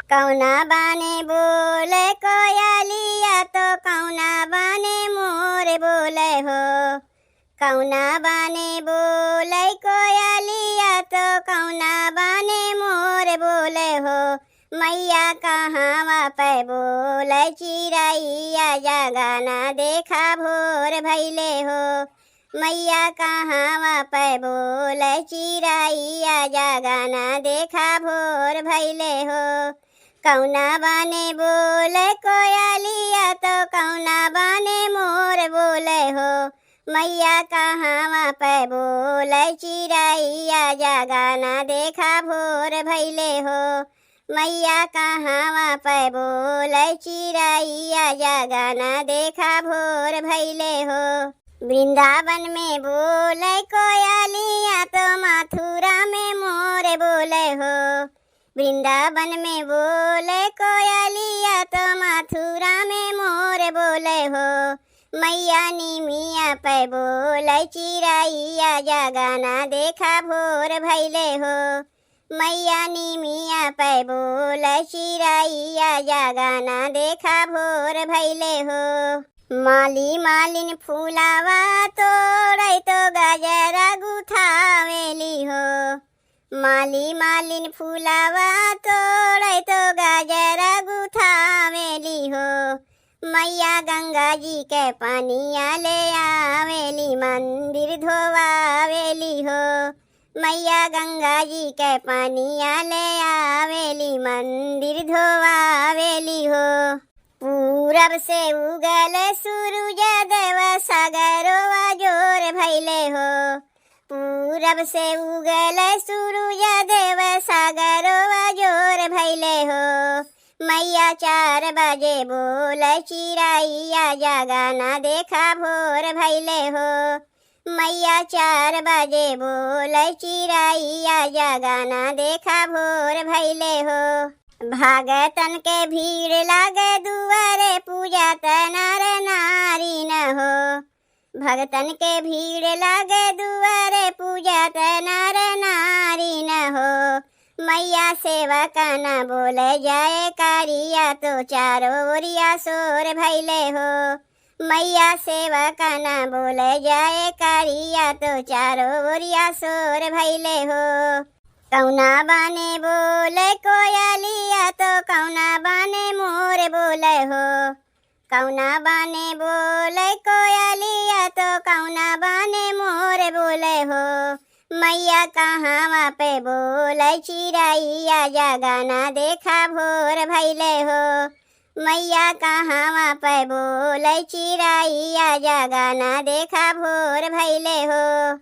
कौना बाने बोले कोयलिया तो कौना बाने मोर बोले हो। कौना बाने बोले कोयलिया तो कौना बाने मोर बोले हो। मैया कहाँ पे बोले चिड़ैया जगाना देखा भोर भैले हो। मैया कहाँ पे बोले चिड़ैया जगाना देखा भोर भैले हो। कौना बाने बोले कोयलिया तो कौना बाने मोर बोले हो। मैया कहाँ पे बोले चिड़ैया जगाना देखा भोर भैले हो। मैया कहाँ पे बोले चिड़ैया जगाना देखा भोर भैले हो। वृंदावन में बोले कोयलिया तो मथुरा में मोर बोले हो। वृंदावन में बोले कोयलिया तो मथुरा में मोर बोले हो। मैया निमिया पे बोले चिड़ैया जगाना देखा भोर भैले हो। मैया निमिया पे बोले चिड़ैया जगाना देखा भोर भैले हो। माली मालिन फूलावा तोड़ै तो गजरा गुथावेली हो। माली मालिन फूलावा तोड़ै तो गजरा गुथावेली हो। मैया गंगा जी के पानिया ले आवेली मंदिर धोवावेली हो। मैया गंगा जी के पानिया ले आवेली मंदिर धोवावेली हो। पूरब से उगल सूरज देव सागरवा जोर भैले हो। पूरब से उगल सूरज देव सागरवा जोर भैले हो। मैया 4 बजे बोले चिड़ैया जगाना देखा भोर भैले हो। मैया 4 बजे बोले चिड़ैया जगाना देखा भोर भैले हो। भागतन के भीड़ लागे दुआरे पूजा नर नारी न हो। भगतन के भीड़ लागे दुआरे पूजा नर नारी न हो। मैया सेवा काना बोले जाए कारिया तो चारों ओरिया शोर भैले हो। मैया सेवा काना बोले जाए कारिया तो चारों ओरिया शोर भैले हो। कौना बाने बोले कोयलिया तो कौना बाने मोर बोले हो। कौना बाने बोले कोयलिया तो कौना बाने मोर बोले हो। मैया कहाँ पे बोले चिड़ैया जगाना देखा भोर भैले हो। मैया कहाँ पे बोले चिड़ैया जगाना देखा भोर भैले हो।